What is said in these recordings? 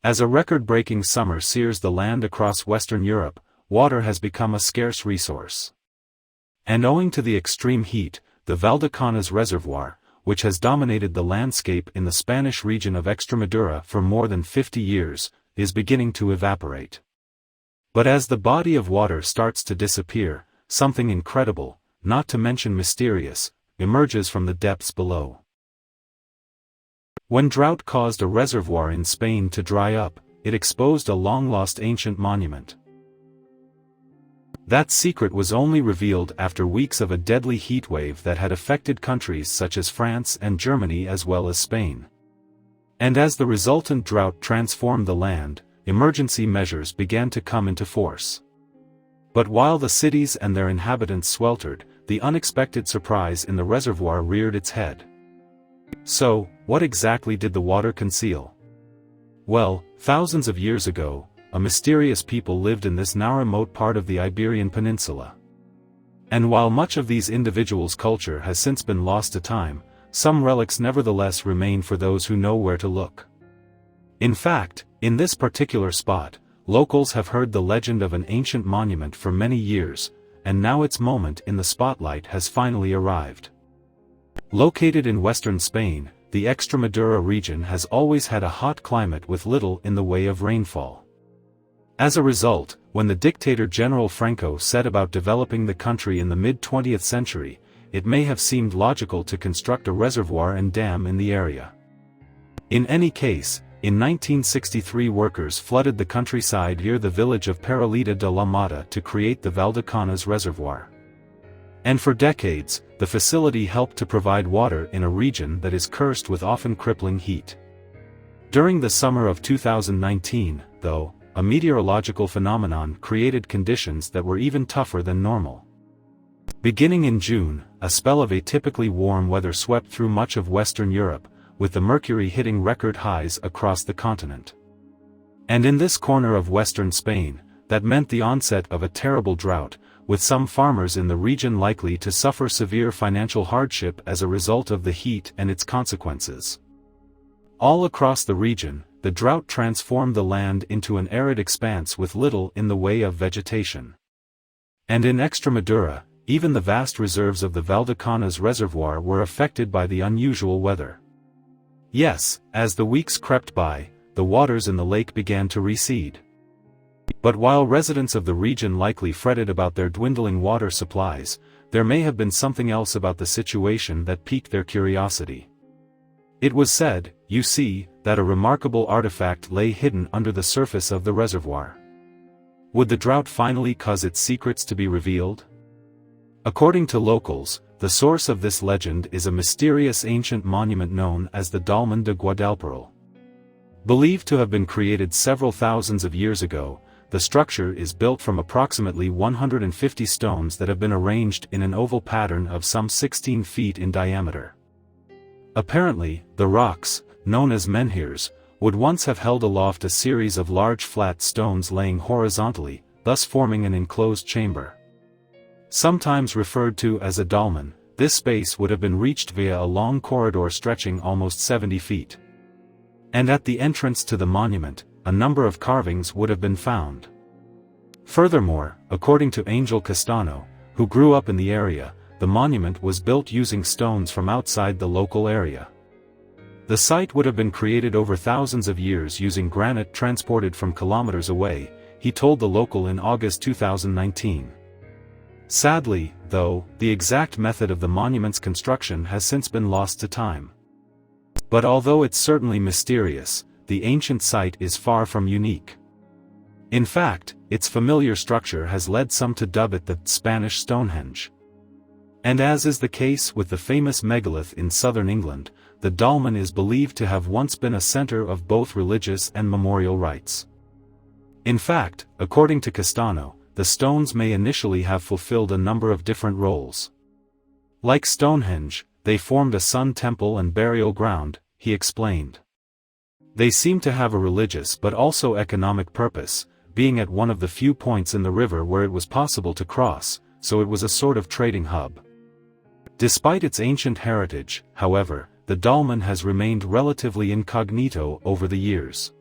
As a record-breaking summer sears the land across Western Europe, water has become a scarce resource. And owing to the extreme heat, the Valdecañas Reservoir, which has dominated the landscape in the Spanish region of Extremadura for more than 50 years, is beginning to evaporate. But as the body of water starts to disappear, something incredible, not to mention mysterious, emerges from the depths below. When drought caused a reservoir in Spain to dry up, it exposed a long-lost ancient monument. That secret was only revealed after weeks of a deadly heatwave that had affected countries such as France and Germany as well as Spain. And as the resultant drought transformed the land, emergency measures began to come into force. But while the cities and their inhabitants sweltered, the unexpected surprise in the reservoir reared its head. So, what exactly did the water conceal? Well, thousands of years ago, a mysterious people lived in this now remote part of the Iberian Peninsula. And while much of these individuals' culture has since been lost to time, some relics nevertheless remain for those who know where to look. In fact, in this particular spot, locals have heard the legend of an ancient monument for many years, and now its moment in the spotlight has finally arrived. Located in western Spain, the Extremadura region has always had a hot climate with little in the way of rainfall. As a result, when the dictator General Franco set about developing the country in the mid-20th century, it may have seemed logical to construct a reservoir and dam in the area. In any case, in 1963 workers flooded the countryside near the village of Peralita de la Mata to create the Valdecañas Reservoir. And for decades, the facility helped to provide water in a region that is cursed with often crippling heat. During the summer of 2019, though, a meteorological phenomenon created conditions that were even tougher than normal. Beginning in June, a spell of atypically warm weather swept through much of Western Europe, with the mercury hitting record highs across the continent. And in this corner of western Spain, that meant the onset of a terrible drought, with some farmers in the region likely to suffer severe financial hardship as a result of the heat and its consequences. All across the region, the drought transformed the land into an arid expanse with little in the way of vegetation. And in Extremadura, even the vast reserves of the Valdecañas Reservoir were affected by the unusual weather. Yes, as the weeks crept by, the waters in the lake began to recede. But while residents of the region likely fretted about their dwindling water supplies, there may have been something else about the situation that piqued their curiosity. It was said, you see, that a remarkable artifact lay hidden under the surface of the reservoir. Would the drought finally cause its secrets to be revealed? According to locals, the source of this legend is a mysterious ancient monument known as the Dolmen de Guadalperal. Believed to have been created several thousands of years ago, the structure is built from approximately 150 stones that have been arranged in an oval pattern of some 16 feet in diameter. Apparently, the rocks, known as menhirs, would once have held aloft a series of large flat stones laying horizontally, thus forming an enclosed chamber. Sometimes referred to as a dolmen, this space would have been reached via a long corridor stretching almost 70 feet. And at the entrance to the monument, a number of carvings would have been found. Furthermore, according to Angel Castano, who grew up in the area, the monument was built using stones from outside the local area. The site would have been created over thousands of years using granite transported from kilometers away, he told the local in August 2019. Sadly, though, the exact method of the monument's construction has since been lost to time. But although it's certainly mysterious, the ancient site is far from unique. In fact, its familiar structure has led some to dub it the Spanish Stonehenge. And as is the case with the famous megalith in southern England, the dolmen is believed to have once been a center of both religious and memorial rites. In fact, according to Castano, the stones may initially have fulfilled a number of different roles. Like Stonehenge, they formed a sun temple and burial ground, he explained. They seem to have a religious but also economic purpose, being at one of the few points in the river where it was possible to cross, so it was a sort of trading hub. Despite its ancient heritage, however, the dolmen has remained relatively incognito over the years.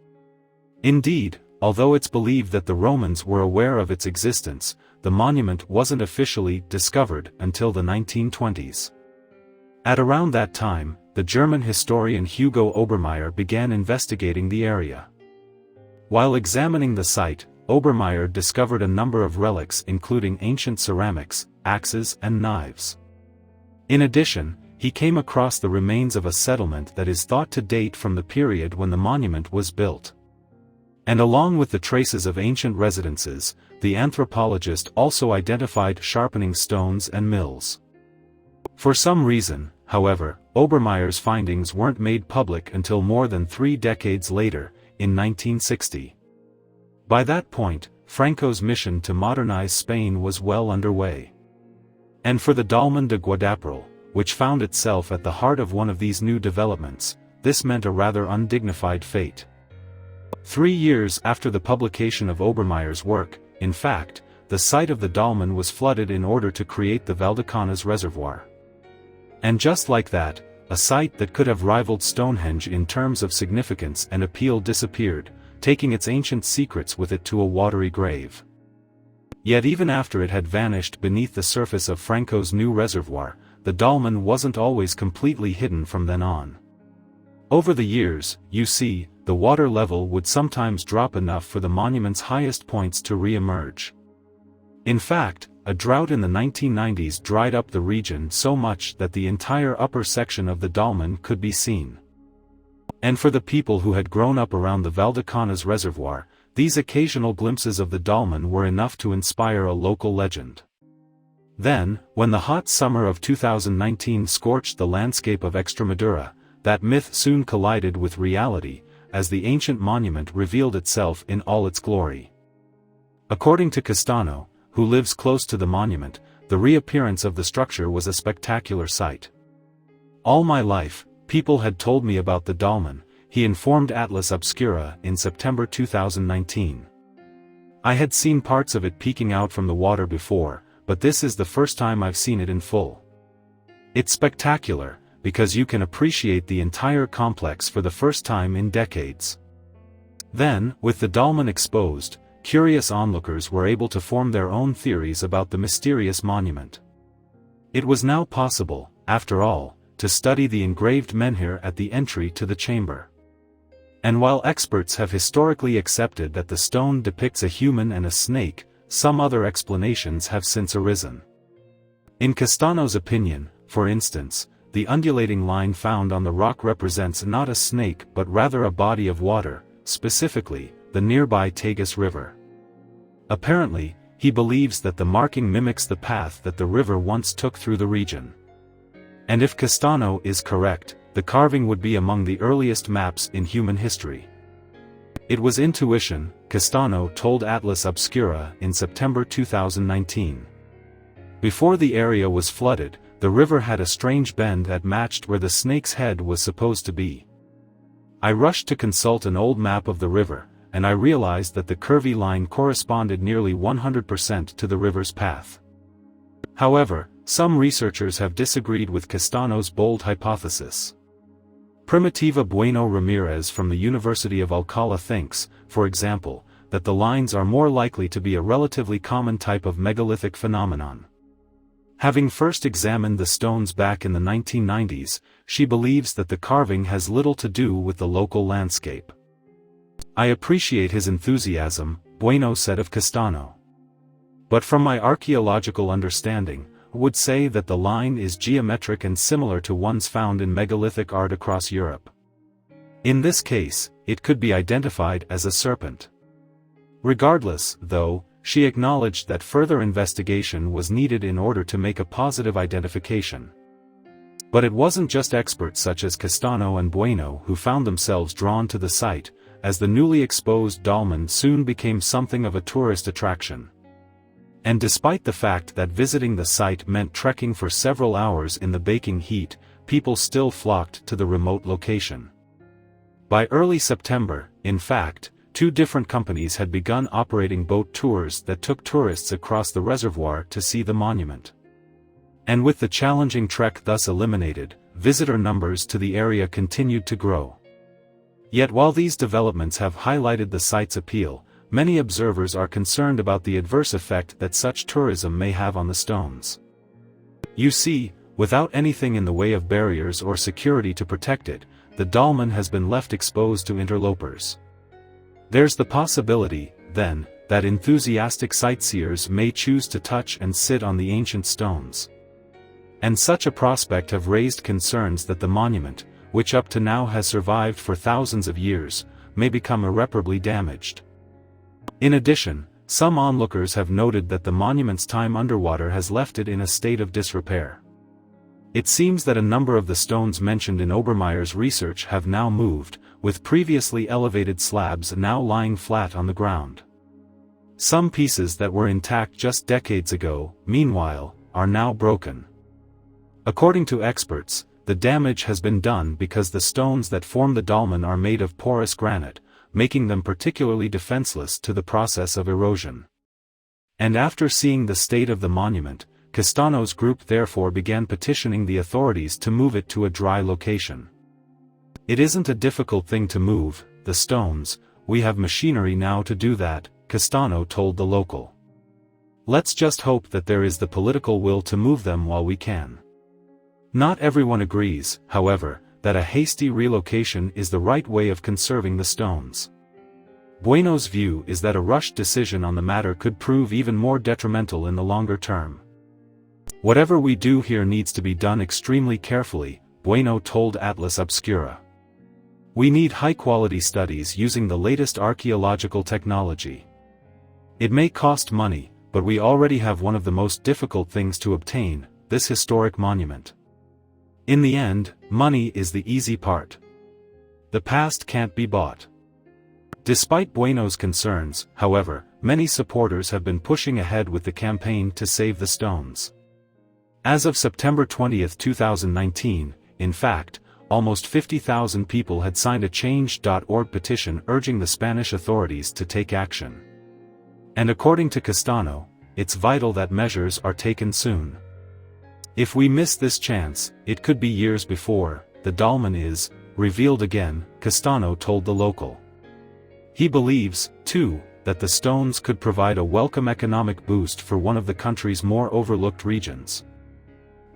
Indeed, although it's believed that the Romans were aware of its existence, the monument wasn't officially discovered until the 1920s. At around that time, the German historian Hugo Obermeier began investigating the area. While examining the site, Obermeier discovered a number of relics including ancient ceramics, axes and knives. In addition, he came across the remains of a settlement that is thought to date from the period when the monument was built. And along with the traces of ancient residences, the anthropologist also identified sharpening stones and mills. For some reason, however, Obermeier's findings weren't made public until more than 3 decades later, in 1960. By that point, Franco's mission to modernize Spain was well underway. And for the Dolmen de Guadalquivir, which found itself at the heart of one of these new developments, this meant a rather undignified fate. 3 years after the publication of Obermeier's work, in fact, the site of the dolmen was flooded in order to create the Valdecañas Reservoir. And just like that, a site that could have rivaled Stonehenge in terms of significance and appeal disappeared, taking its ancient secrets with it to a watery grave. Yet even after it had vanished beneath the surface of Franco's new reservoir, the dolmen wasn't always completely hidden from then on. Over the years, you see, the water level would sometimes drop enough for the monument's highest points to re-emerge. In fact, a drought in the 1990s dried up the region so much that the entire upper section of the dolmen could be seen. And for the people who had grown up around the Valdecañas Reservoir, these occasional glimpses of the dolmen were enough to inspire a local legend. Then, when the hot summer of 2019 scorched the landscape of Extremadura, that myth soon collided with reality, as the ancient monument revealed itself in all its glory. According to Castano, who lives close to the monument, the reappearance of the structure was a spectacular sight. All my life, people had told me about the dolmen, he informed Atlas Obscura in September 2019. I had seen parts of it peeking out from the water before, but this is the first time I've seen it in full. It's spectacular, because you can appreciate the entire complex for the first time in decades. Then, with the dolmen exposed, curious onlookers were able to form their own theories about the mysterious monument. It was now possible, after all, to study the engraved menhir at the entry to the chamber. And while experts have historically accepted that the stone depicts a human and a snake, some other explanations have since arisen. In Castano's opinion, for instance, the undulating line found on the rock represents not a snake but rather a body of water, specifically, the nearby Tagus River. Apparently, he believes that the marking mimics the path that the river once took through the region. And if Castano is correct, the carving would be among the earliest maps in human history. It was intuition, Castano told Atlas Obscura in September 2019. Before the area was flooded, the river had a strange bend that matched where the snake's head was supposed to be. I rushed to consult an old map of the river, and I realized that the curvy line corresponded nearly 100% to the river's path. However, some researchers have disagreed with Castano's bold hypothesis. Primitiva Bueno Ramirez from the University of Alcalá thinks, for example, that the lines are more likely to be a relatively common type of megalithic phenomenon. Having first examined the stones back in the 1990s, she believes that the carving has little to do with the local landscape. I appreciate his enthusiasm, Bueno said of Castano. But from my archaeological understanding, I would say that the line is geometric and similar to ones found in megalithic art across Europe. In this case, it could be identified as a serpent. Regardless, though, she acknowledged that further investigation was needed in order to make a positive identification. But it wasn't just experts such as Castano and Bueno who found themselves drawn to the site, as the newly exposed dolmen soon became something of a tourist attraction. And despite the fact that visiting the site meant trekking for several hours in the baking heat, people still flocked to the remote location. By early September, in fact, 2 different companies had begun operating boat tours that took tourists across the reservoir to see the monument. And with the challenging trek thus eliminated, visitor numbers to the area continued to grow. Yet while these developments have highlighted the site's appeal, many observers are concerned about the adverse effect that such tourism may have on the stones. You see, without anything in the way of barriers or security to protect it, the dolmen has been left exposed to interlopers. There's the possibility, then, that enthusiastic sightseers may choose to touch and sit on the ancient stones. And such a prospect have raised concerns that the monument, which up to now has survived for thousands of years, may become irreparably damaged. In addition, some onlookers have noted that the monument's time underwater has left it in a state of disrepair. It seems that a number of the stones mentioned in Obermeyer's research have now moved, with previously elevated slabs now lying flat on the ground. Some pieces that were intact just decades ago, meanwhile, are now broken. According to experts, the damage has been done because the stones that form the dolmen are made of porous granite, making them particularly defenseless to the process of erosion. And after seeing the state of the monument, Castano's group therefore began petitioning the authorities to move it to a dry location. It isn't a difficult thing to move the stones, we have machinery now to do that, Castano told the local. Let's just hope that there is the political will to move them while we can. Not everyone agrees, however, that a hasty relocation is the right way of conserving the stones. Bueno's view is that a rushed decision on the matter could prove even more detrimental in the longer term. Whatever we do here needs to be done extremely carefully, Bueno told Atlas Obscura. We need high-quality studies using the latest archaeological technology. It may cost money, but we already have one of the most difficult things to obtain, this historic monument. In the end, money is the easy part. The past can't be bought. Despite Bueno's concerns, however, many supporters have been pushing ahead with the campaign to save the stones. As of September 20, 2019, in fact, almost 50,000 people had signed a Change.org petition urging the Spanish authorities to take action. And according to Castano, it's vital that measures are taken soon. If we miss this chance, it could be years before the dolmen is revealed again, Castano told the local. He believes, too, that the stones could provide a welcome economic boost for one of the country's more overlooked regions.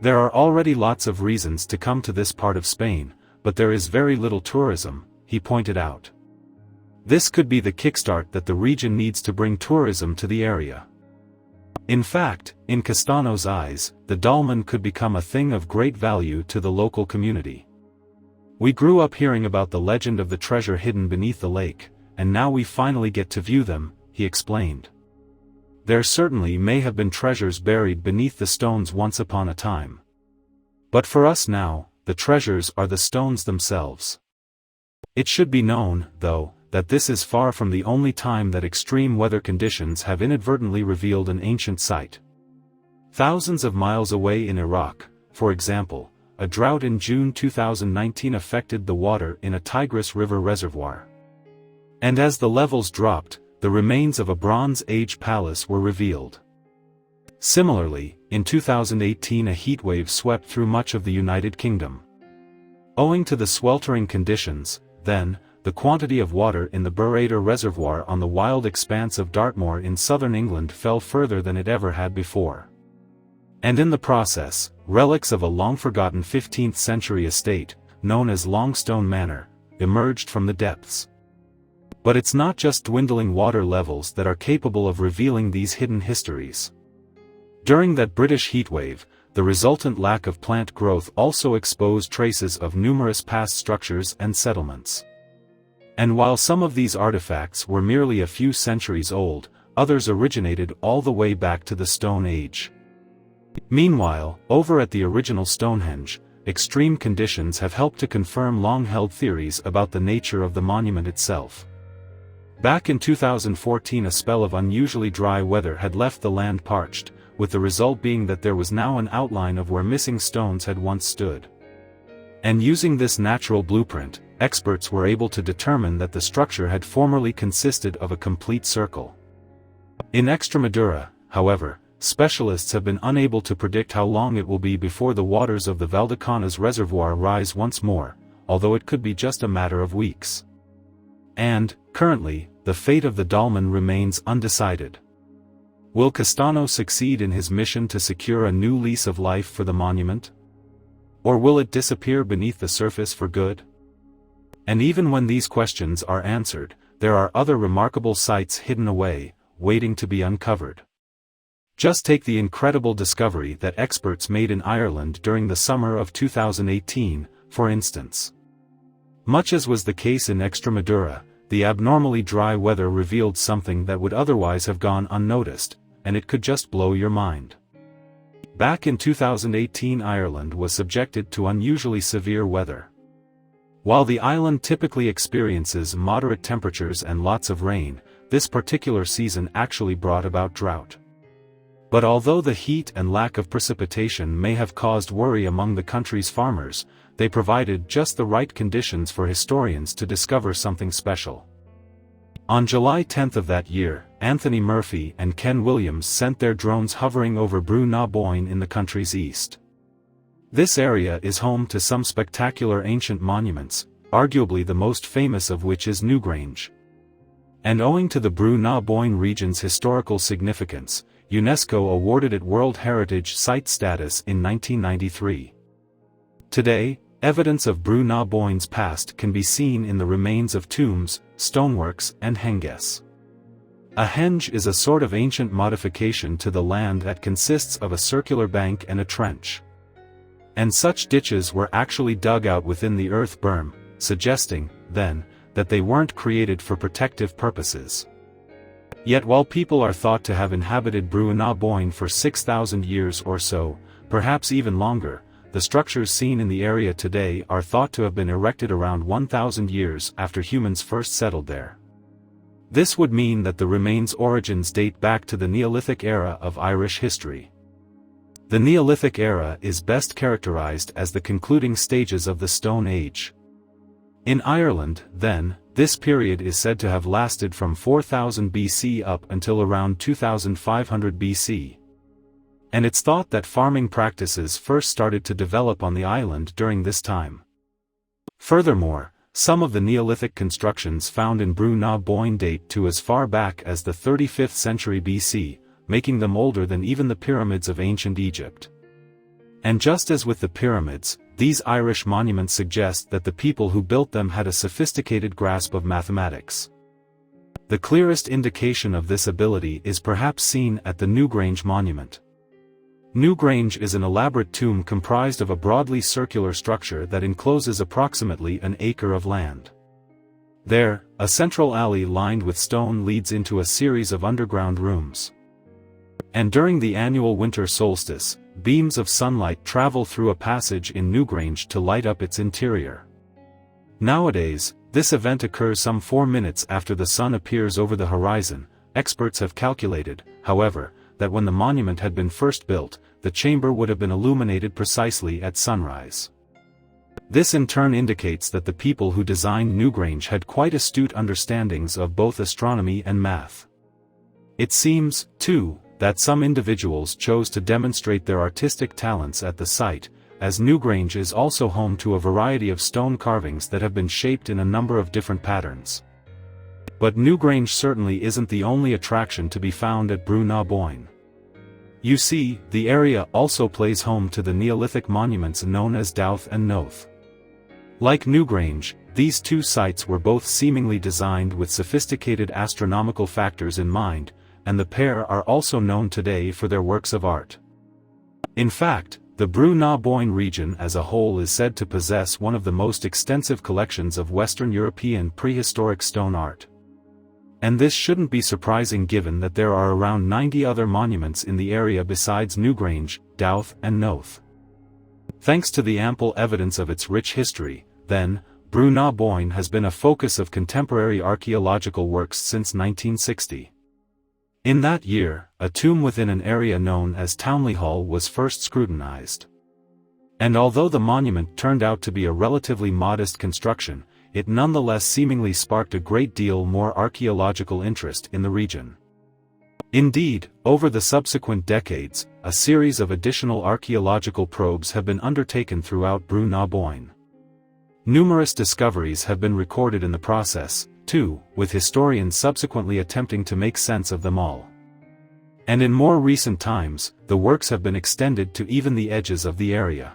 There are already lots of reasons to come to this part of Spain, but there is very little tourism, he pointed out. This could be the kickstart that the region needs to bring tourism to the area. In fact, in Castano's eyes, the dolmen could become a thing of great value to the local community. We grew up hearing about the legend of the treasure hidden beneath the lake, and now we finally get to view them, he explained. There certainly may have been treasures buried beneath the stones once upon a time. But for us now, the treasures are the stones themselves. It should be known, though, that this is far from the only time that extreme weather conditions have inadvertently revealed an ancient site. Thousands of miles away in Iraq, for example, a drought in June 2019 affected the water in a Tigris River reservoir. And as the levels dropped, the remains of a Bronze Age palace were revealed. Similarly, in 2018 a heatwave swept through much of the United Kingdom. Owing to the sweltering conditions, then, the quantity of water in the Burrator Reservoir on the wild expanse of Dartmoor in southern England fell further than it ever had before. And in the process, relics of a long-forgotten 15th-century estate, known as Longstone Manor, emerged from the depths. But it's not just dwindling water levels that are capable of revealing these hidden histories. During that British heatwave, the resultant lack of plant growth also exposed traces of numerous past structures and settlements. And while some of these artifacts were merely a few centuries old, others originated all the way back to the Stone Age. Meanwhile, over at the original Stonehenge, extreme conditions have helped to confirm long-held theories about the nature of the monument itself. Back in 2014 a spell of unusually dry weather had left the land parched, with the result being that there was now an outline of where missing stones had once stood. And using this natural blueprint, experts were able to determine that the structure had formerly consisted of a complete circle. In Extremadura, however, specialists have been unable to predict how long it will be before the waters of the Valdecañas Reservoir rise once more, although it could be just a matter of weeks. And, currently, the fate of the dolmen remains undecided. Will Castano succeed in his mission to secure a new lease of life for the monument? Or will it disappear beneath the surface for good? And even when these questions are answered, there are other remarkable sites hidden away, waiting to be uncovered. Just take the incredible discovery that experts made in Ireland during the summer of 2018, for instance. Much as was the case in Extremadura, the abnormally dry weather revealed something that would otherwise have gone unnoticed, and it could just blow your mind. Back in 2018, Ireland was subjected to unusually severe weather. While the island typically experiences moderate temperatures and lots of rain, this particular season actually brought about drought. But although the heat and lack of precipitation may have caused worry among the country's farmers, they provided just the right conditions for historians to discover something special. On July 10 of that year, Anthony Murphy and Ken Williams sent their drones hovering over Brú na Bóinne in the country's east. This area is home to some spectacular ancient monuments, arguably the most famous of which is Newgrange. And owing to the Brú na Bóinne region's historical significance, UNESCO awarded it World Heritage Site status in 1993. Today, evidence of Brú na Bóinne's past can be seen in the remains of tombs, stoneworks, and henges. A henge is a sort of ancient modification to the land that consists of a circular bank and a trench. And such ditches were actually dug out within the earth berm, suggesting, then, that they weren't created for protective purposes. Yet while people are thought to have inhabited Brú na Bóinne for 6,000 years or so, perhaps even longer, the structures seen in the area today are thought to have been erected around 1,000 years after humans first settled there. This would mean that the remains' origins date back to the Neolithic era of Irish history. The Neolithic era is best characterized as the concluding stages of the Stone Age. In Ireland, then, this period is said to have lasted from 4000 BC up until around 2500 BC. And it's thought that farming practices first started to develop on the island during this time. Furthermore, some of the Neolithic constructions found in Brú na Bóinne date to as far back as the 35th century BC, making them older than even the pyramids of ancient Egypt. And just as with the pyramids, these Irish monuments suggest that the people who built them had a sophisticated grasp of mathematics. The clearest indication of this ability is perhaps seen at the Newgrange monument. Newgrange is an elaborate tomb comprised of a broadly circular structure that encloses approximately an acre of land. There, a central alley lined with stone leads into a series of underground rooms. And during the annual winter solstice, beams of sunlight travel through a passage in Newgrange to light up its interior. Nowadays, this event occurs some 4 minutes after the sun appears over the horizon. Experts have calculated, however, that when the monument had been first built, the chamber would have been illuminated precisely at sunrise. This in turn indicates that the people who designed Newgrange had quite astute understandings of both astronomy and math. It seems, too, that some individuals chose to demonstrate their artistic talents at the site, as Newgrange is also home to a variety of stone carvings that have been shaped in a number of different patterns. But Newgrange certainly isn't the only attraction to be found at Brú na Bóinne. You see, the area also plays home to the Neolithic monuments known as Drought and Noath. Like Newgrange, these two sites were both seemingly designed with sophisticated astronomical factors in mind, and the pair are also known today for their works of art. In fact, the Brú na Bóinne region as a whole is said to possess one of the most extensive collections of Western European prehistoric stone art. And this shouldn't be surprising given that there are around 90 other monuments in the area besides Newgrange, Drought and Noath. Thanks to the ample evidence of its rich history, then, Brú na Bóinne has been a focus of contemporary archaeological works since 1960. In that year, a tomb within an area known as Townley Hall was first scrutinized. And although the monument turned out to be a relatively modest construction, it nonetheless seemingly sparked a great deal more archaeological interest in the region. Indeed, over the subsequent decades, a series of additional archaeological probes have been undertaken throughout Brú na Bóinne. Numerous discoveries have been recorded in the process, too, with historians subsequently attempting to make sense of them all. And in more recent times, the works have been extended to even the edges of the area.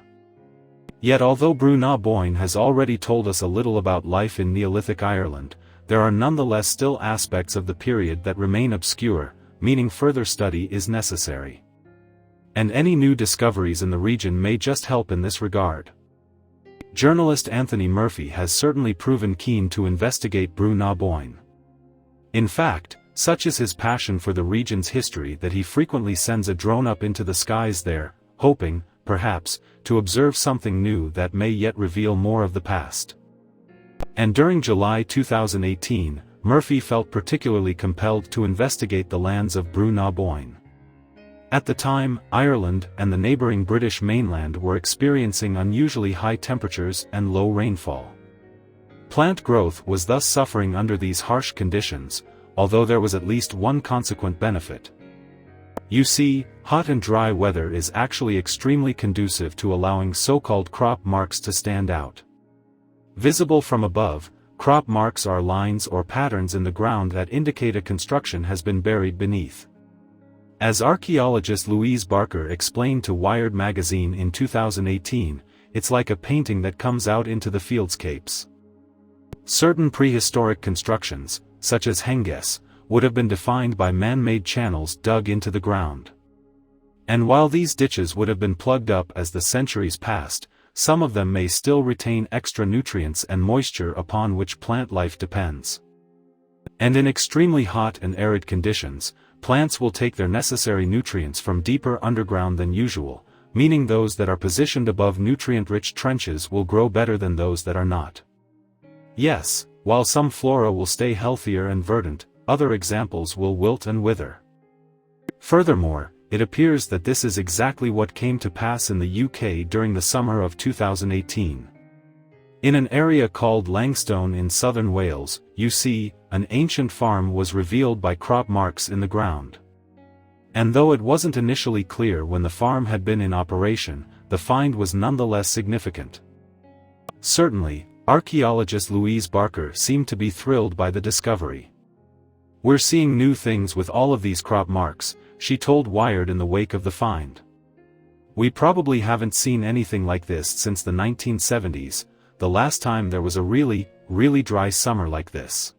Yet although Brú na Bóinne has already told us a little about life in Neolithic Ireland, there are nonetheless still aspects of the period that remain obscure, meaning further study is necessary. And any new discoveries in the region may just help in this regard. Journalist Anthony Murphy has certainly proven keen to investigate Brú na Bóinne. In fact, such is his passion for the region's history that he frequently sends a drone up into the skies there, hoping, perhaps, to observe something new that may yet reveal more of the past. And during July 2018, Murphy felt particularly compelled to investigate the lands of Brú na Bóinne. At the time, Ireland and the neighboring British mainland were experiencing unusually high temperatures and low rainfall. Plant growth was thus suffering under these harsh conditions, although there was at least one consequent benefit. You see, hot and dry weather is actually extremely conducive to allowing so-called crop marks to stand out. Visible from above, crop marks are lines or patterns in the ground that indicate a construction has been buried beneath. As archaeologist Louise Barker explained to Wired magazine in 2018, it's like a painting that comes out into the fieldscapes. Certain prehistoric constructions, such as henges, would have been defined by man-made channels dug into the ground. And while these ditches would have been plugged up as the centuries passed, some of them may still retain extra nutrients and moisture upon which plant life depends. And in extremely hot and arid conditions, plants will take their necessary nutrients from deeper underground than usual, meaning those that are positioned above nutrient-rich trenches will grow better than those that are not. Yes, while some flora will stay healthier and verdant, other examples will wilt and wither. Furthermore, it appears that this is exactly what came to pass in the UK during the summer of 2018. In an area called Langstone in southern Wales, you see, an ancient farm was revealed by crop marks in the ground. And though it wasn't initially clear when the farm had been in operation, the find was nonetheless significant. Certainly, archaeologist Louise Barker seemed to be thrilled by the discovery. "We're seeing new things with all of these crop marks," she told Wired in the wake of the find. "We probably haven't seen anything like this since the 1970s, the last time there was a really dry summer like this."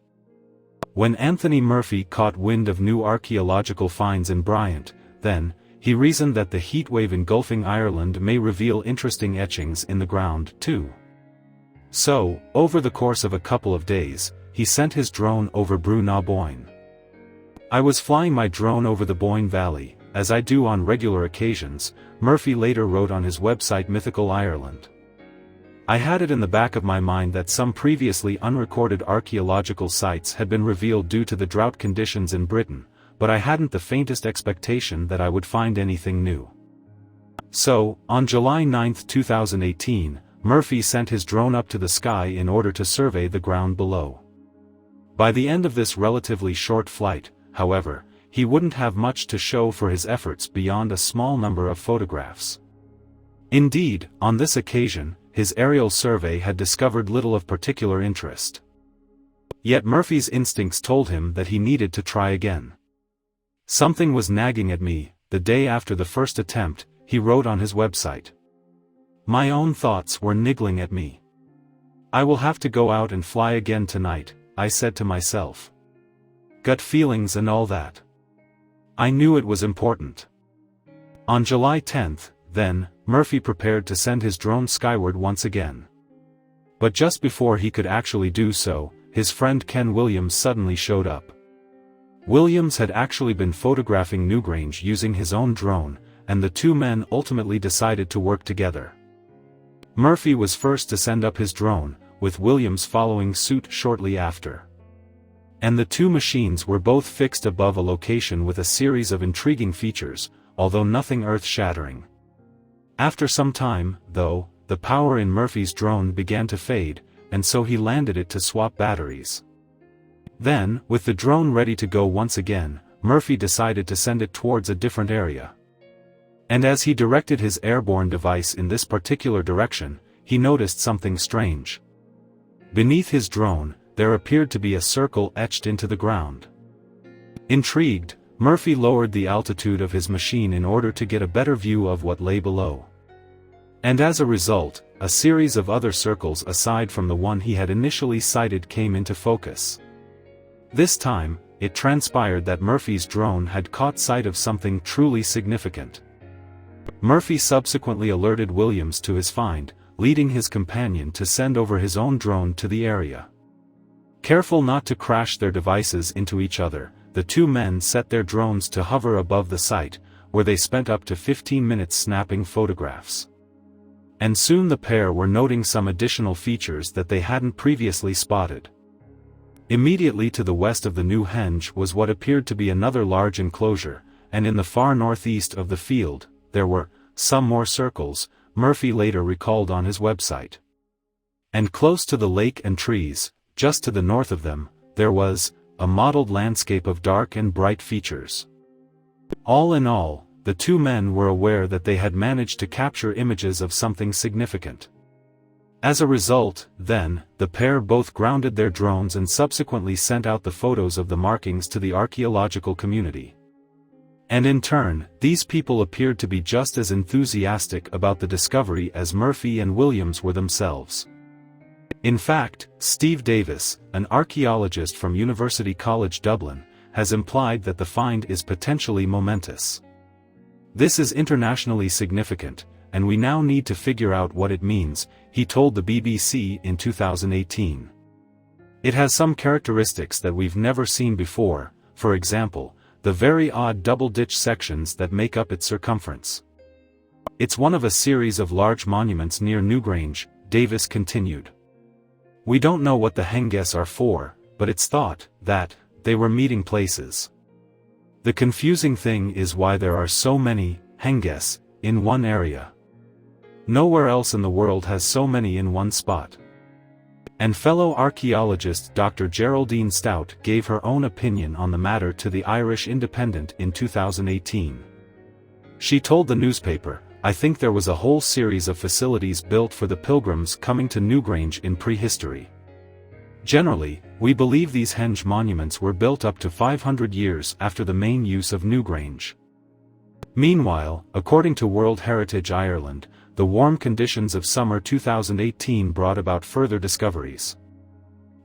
When Anthony Murphy caught wind of new archaeological finds in Bryant, then, he reasoned that the heatwave engulfing Ireland may reveal interesting etchings in the ground, too. So, over the course of a couple of days, he sent his drone over Brú na Bóinne. "I was flying my drone over the Boyne Valley, as I do on regular occasions," Murphy later wrote on his website Mythical Ireland. "I had it in the back of my mind that some previously unrecorded archaeological sites had been revealed due to the drought conditions in Britain, but I hadn't the faintest expectation that I would find anything new." So, on July 9, 2018, Murphy sent his drone up to the sky in order to survey the ground below. By the end of this relatively short flight, however, he wouldn't have much to show for his efforts beyond a small number of photographs. Indeed, on this occasion, his aerial survey had discovered little of particular interest. Yet Murphy's instincts told him that he needed to try again. "Something was nagging at me," the day after the first attempt, he wrote on his website. "My own thoughts were niggling at me. I will have to go out and fly again tonight," I said to myself. Gut feelings and all that. I knew it was important. On July 10, then, Murphy prepared to send his drone skyward once again. But just before he could actually do so, his friend Ken Williams suddenly showed up. Williams had actually been photographing Newgrange using his own drone, and the two men ultimately decided to work together. Murphy was first to send up his drone, with Williams following suit shortly after. And the two machines were both fixed above a location with a series of intriguing features, although nothing earth-shattering. After some time, though, the power in Murphy's drone began to fade, and so he landed it to swap batteries. Then, with the drone ready to go once again, Murphy decided to send it towards a different area. And as he directed his airborne device in this particular direction, he noticed something strange. Beneath his drone, there appeared to be a circle etched into the ground. Intrigued, Murphy lowered the altitude of his machine in order to get a better view of what lay below. And as a result, a series of other circles aside from the one he had initially sighted came into focus. This time, it transpired that Murphy's drone had caught sight of something truly significant. Murphy subsequently alerted Williams to his find, leading his companion to send over his own drone to the area. Careful not to crash their devices into each other, the two men set their drones to hover above the site, where they spent up to 15 minutes snapping photographs. And soon the pair were noting some additional features that they hadn't previously spotted. Immediately to the west of the new henge was what appeared to be another large enclosure, and in the far northeast of the field, there were some more circles, Murphy later recalled on his website. And close to the lake and trees, just to the north of them, there was a mottled landscape of dark and bright features. All in all, the two men were aware that they had managed to capture images of something significant. As a result, then, the pair both grounded their drones and subsequently sent out the photos of the markings to the archaeological community. And in turn, these people appeared to be just as enthusiastic about the discovery as Murphy and Williams were themselves. In fact, Steve Davis, an archaeologist from University College Dublin, has implied that the find is potentially momentous. This is internationally significant, and we now need to figure out what it means, he told the BBC in 2018. It has some characteristics that we've never seen before, for example, the very odd double-ditch sections that make up its circumference. It's one of a series of large monuments near Newgrange, Davis continued. We don't know what the henges are for, but it's thought that they were meeting places. The confusing thing is why there are so many henges in one area. Nowhere else in the world has so many in one spot. And fellow archaeologist Dr. Geraldine Stout gave her own opinion on the matter to the Irish Independent in 2018. She told the newspaper, "I think there was a whole series of facilities built for the pilgrims coming to Newgrange in prehistory. Generally, we believe these henge monuments were built up to 500 years after the main use of Newgrange." Meanwhile, according to World Heritage Ireland, the warm conditions of summer 2018 brought about further discoveries.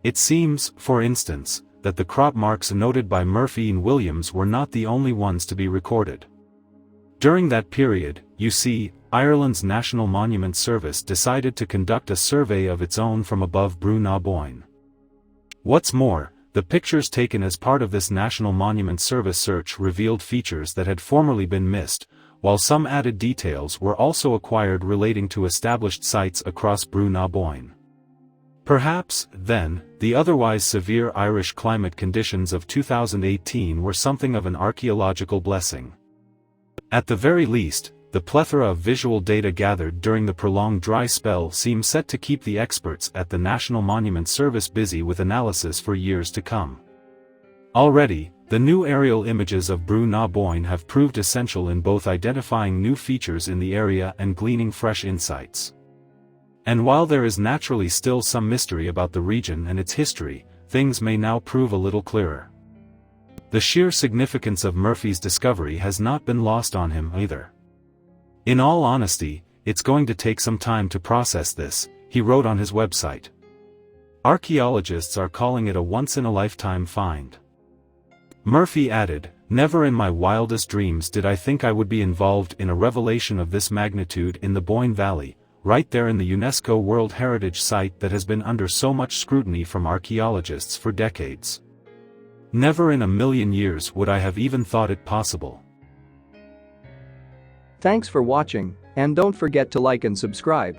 It seems, for instance, that the crop marks noted by Murphy and Williams were not the only ones to be recorded. During that period, you see, Ireland's National Monument Service decided to conduct a survey of its own from above Brú na Bóinne. What's more, the pictures taken as part of this National Monument Service search revealed features that had formerly been missed, while some added details were also acquired relating to established sites across Brú na Bóinne. Perhaps, then, the otherwise severe Irish climate conditions of 2018 were something of an archaeological blessing. At the very least, the plethora of visual data gathered during the prolonged dry spell seems set to keep the experts at the National Monument Service busy with analysis for years to come. Already, the new aerial images of Brú na Bóinne have proved essential in both identifying new features in the area and gleaning fresh insights. And while there is naturally still some mystery about the region and its history, things may now prove a little clearer. The sheer significance of Murphy's discovery has not been lost on him either. In all honesty, it's going to take some time to process this, he wrote on his website. Archaeologists are calling it a once-in-a-lifetime find. Murphy added, "Never in my wildest dreams did I think I would be involved in a revelation of this magnitude in the Boyne Valley, right there in the UNESCO World Heritage Site that has been under so much scrutiny from archaeologists for decades. Never in a million years would I have even thought it possible." Thanks for watching, and don't forget to like and subscribe.